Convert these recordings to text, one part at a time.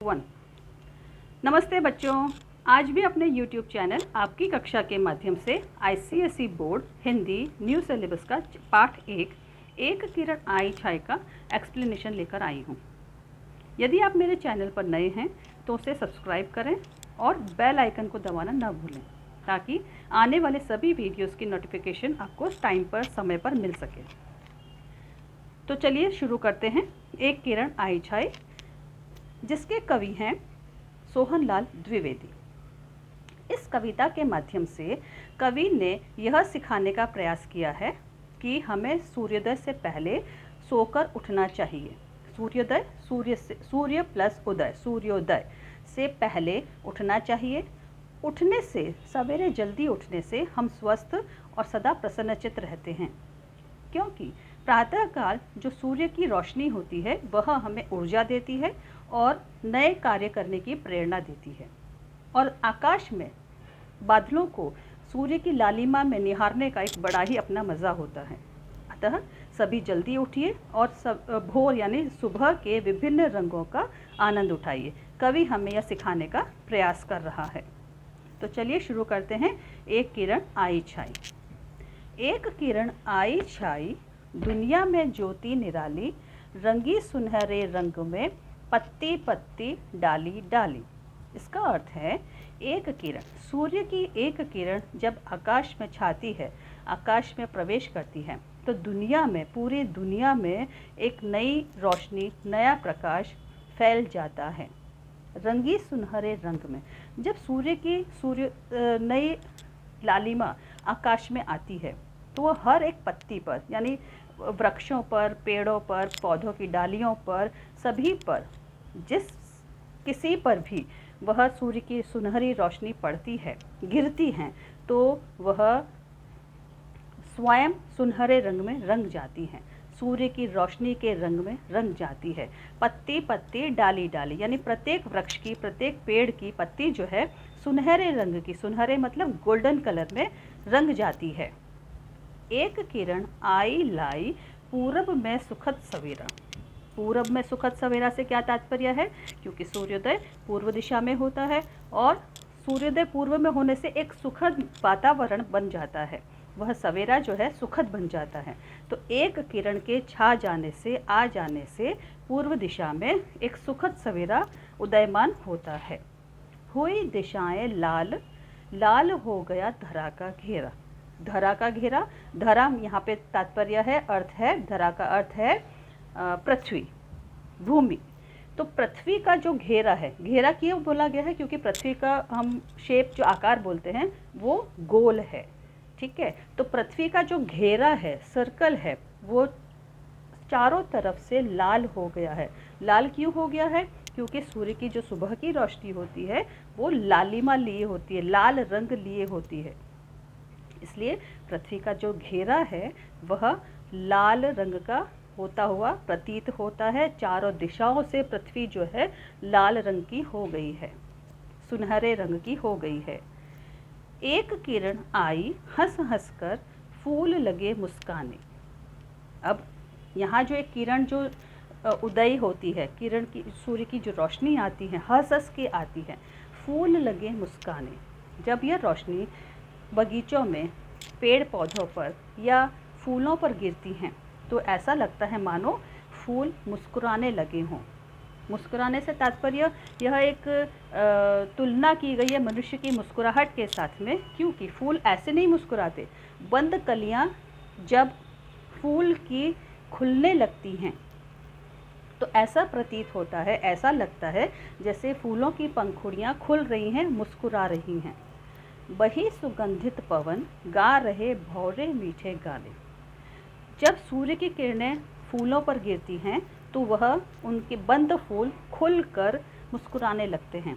1। नमस्ते बच्चों, आज भी अपने YouTube चैनल आपकी कक्षा के माध्यम से ICSE board Hindi new syllabus का पाठ एक किरण आई छाई का एक्सप्लेनेशन लेकर आई हूँ। यदि आप मेरे चैनल पर नए हैं तो उसे सब्सक्राइब करें और बेल आइकन को दबाना न भूलें ताकि आने वाले सभी वीडियोस की नोटिफिकेशन आपको टाइम पर समय पर मिल सके। तो चलिए शुरू करते हैं। एक किरण आई छाई, जिसके कवि हैं सोहनलाल द्विवेदी। इस कविता के माध्यम से कवि ने यह सिखाने का प्रयास किया है कि हमें सूर्योदय से पहले सोकर उठना चाहिए। सूर्योदय, सूर्य प्लस उदय, सूर्योदय से पहले उठना चाहिए। उठने से, सवेरे जल्दी उठने से हम स्वस्थ और सदा प्रसन्नचित्त रहते हैं, क्योंकि प्रातःकाल जो सूर्य की रोशनी होती है वह हमें ऊर्जा देती है और नए कार्य करने की प्रेरणा देती है। और आकाश में बादलों को सूर्य की लालिमा में निहारने का एक बड़ा ही अपना मज़ा होता है। अतः सभी जल्दी उठिए और भोर यानी सुबह के विभिन्न रंगों का आनंद उठाइए। कवि हमें यह सिखाने का प्रयास कर रहा है। तो चलिए शुरू करते हैं। एक किरण आई छाई। एक किरण आई छाई, दुनिया में ज्योति निराली, रंगी सुनहरे रंग में पत्ती पत्ती डाली डाली। इसका अर्थ है एक किरण, सूर्य की एक किरण जब आकाश में छाती है, आकाश में प्रवेश करती है, तो दुनिया में, पूरी दुनिया में एक नई रोशनी, नया प्रकाश फैल जाता है। रंगी सुनहरे रंग में जब सूर्य नई लालिमा आकाश में आती है तो वह हर एक पत्ती पर, यानी वृक्षों पर, पेड़ों पर, पौधों की डालियों पर, सभी पर, जिस किसी पर भी वह सूर्य की सुनहरी रोशनी पड़ती है, गिरती हैं, तो वह स्वयं सुनहरे रंग में रंग जाती हैं, सूर्य की रोशनी के रंग में रंग जाती है। पत्ती पत्ती डाली डाली, यानी प्रत्येक वृक्ष की, प्रत्येक पेड़ की पत्ती जो है सुनहरे रंग की, सुनहरे मतलब गोल्डन कलर में रंग जाती है। एक किरण आई लाई, पूरब में सुखद सवेरा। पूरब में सुखद सवेरा से क्या तात्पर्य है? क्योंकि सूर्योदय पूर्व दिशा में होता है और सूर्योदय पूर्व में होने से एक सुखद वातावरण बन जाता है, वह सवेरा जो है सुखद बन जाता है। तो एक किरण के छा जाने से, आ जाने से पूर्व दिशा में एक सुखद सवेरा उदयमान होता है। हुई दिशाएं लाल, लाल हो गया धरा का घेरा। धरा का घेरा, धरा यहाँ पे तात्पर्य है, अर्थ है, धरा का अर्थ है पृथ्वी, भूमि। तो पृथ्वी का जो घेरा है, घेरा क्यों बोला गया है? क्योंकि पृथ्वी का हम शेप, जो आकार बोलते हैं, वो गोल है, ठीक है। तो पृथ्वी का जो घेरा है, सर्कल है, वो चारों तरफ से लाल हो गया है। लाल क्यों हो गया है? क्योंकि सूर्य की जो सुबह की रोशनी होती है वो लालिमा लिए होती है, लाल रंग लिए होती है, इसलिए पृथ्वी का जो घेरा है वह लाल रंग का होता हुआ प्रतीत होता है। चारों दिशाओं से पृथ्वी जो है लाल रंग की हो गई है, सुनहरे रंग की हो गई है। एक किरण आई हंस हंस कर, फूल लगे मुस्काने। अब यहाँ जो एक किरण जो उदय होती है, किरण की, सूर्य की जो रोशनी आती है, हंस हंस के आती है, फूल लगे मुस्काने। जब यह रोशनी बगीचों में, पेड़ पौधों पर या फूलों पर गिरती हैं तो ऐसा लगता है मानो फूल मुस्कुराने लगे हों। मुस्कुराने से तात्पर्य यह एक तुलना की गई है मनुष्य की मुस्कुराहट के साथ में, क्योंकि फूल ऐसे नहीं मुस्कुराते। बंद कलियां जब फूल की खुलने लगती हैं तो ऐसा प्रतीत होता है, ऐसा लगता है जैसे फूलों की पंखुड़ियां खुल रही हैं, मुस्कुरा रही हैं। वही सुगंधित पवन गा रहे भौरे मीठे गाने। जब सूर्य की किरणें फूलों पर गिरती हैं तो वह, उनके बंद फूल खुलकर मुस्कुराने लगते हैं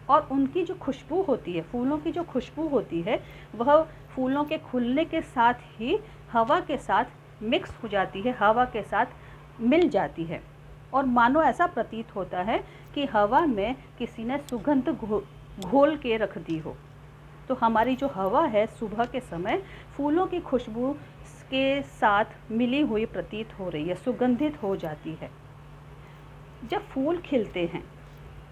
और उनकी जो खुशबू होती है, फूलों की जो खुशबू होती है, वह फूलों के खुलने के साथ ही हवा के साथ मिक्स हो जाती है, हवा के साथ मिल जाती है और मानो ऐसा प्रतीत होता है कि हवा में किसी ने सुगंध घोल के रख दी हो। तो हमारी जो हवा है सुबह के समय फूलों की खुशबू के साथ मिली हुई प्रतीत हो रही है, सुगंधित हो जाती है। जब फूल खिलते हैं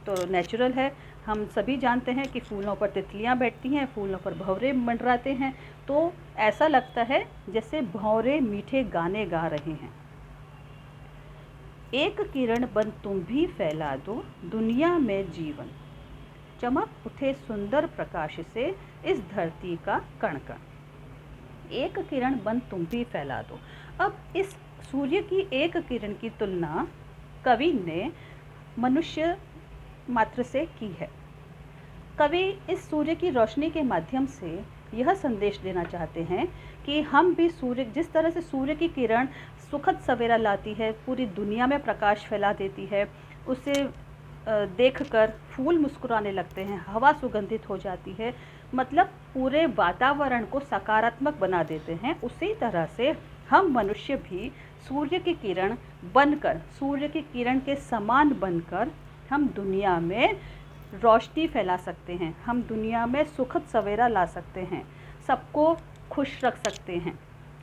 तो नेचुरल है। हम सभी जानते हैं कि फूलों पर तितलियां बैठती हैं, फूलों पर भंवरे मंडराते हैं, तो ऐसा लगता है जैसे भंवरे मीठे गाने गा रहे हैं। एक किरण बन तुम भी फैला दो दुनिया में जीवन, चमक उठे सुंदर प्रकाश से इस धरती का कण कण। एक किरण बन तुम भी फैला दो। अब इस सूर्य की एक किरण की तुलना कवि ने मनुष्य मात्र से की है। कवि इस सूर्य की रोशनी के माध्यम से यह संदेश देना चाहते हैं कि हम भी सूर्य, जिस तरह से सूर्य की किरण सुखद सवेरा लाती है, पूरी दुनिया में प्रकाश फैला देती है, उसे देखकर फूल मुस्कुराने लगते हैं, हवा सुगंधित हो जाती है, मतलब पूरे वातावरण को सकारात्मक बना देते हैं, उसी तरह से हम मनुष्य भी सूर्य की किरण बनकर, सूर्य की किरण के समान बनकर हम दुनिया में रोशनी फैला सकते हैं, हम दुनिया में सुखद सवेरा ला सकते हैं, सबको खुश रख सकते हैं।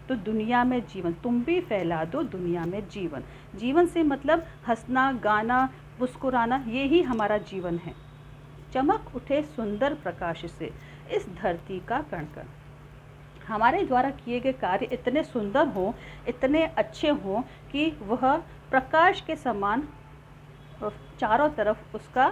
तो दुनिया में जीवन, तुम भी फैला दो दुनिया में जीवन। जीवन से मतलब हंसना, गाना, मुस्कुराना, ये ही हमारा जीवन है। चमक उठे सुंदर प्रकाश से इस धरती का कण कण। हमारे द्वारा किए गए कार्य इतने सुंदर हों, इतने अच्छे हों कि वह प्रकाश के समान चारों तरफ उसका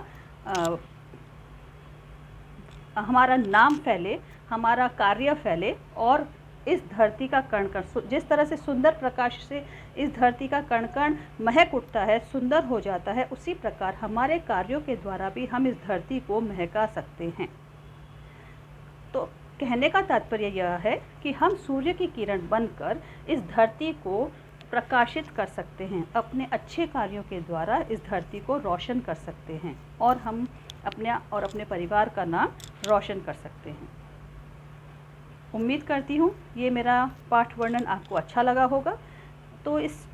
हमारा नाम फैले, हमारा कार्य फैले, और इस धरती का कण कण, जिस तरह से सुंदर प्रकाश से इस धरती का कण कण महक उठता है, सुंदर हो जाता है, उसी प्रकार हमारे कार्यों के द्वारा भी हम इस धरती को महका सकते हैं। तो कहने का तात्पर्य यह है कि हम सूर्य की किरण बनकर इस धरती को प्रकाशित कर सकते हैं, अपने अच्छे कार्यों के द्वारा इस धरती को रोशन कर सकते हैं, और हम अपने और अपने परिवार का नाम रोशन कर सकते हैं। उम्मीद करती हूँ ये मेरा पाठ वर्णन आपको अच्छा लगा होगा। तो इस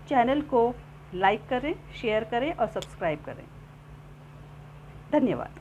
चैनल को लाइक करें, शेयर करें और सब्सक्राइब करें। धन्यवाद।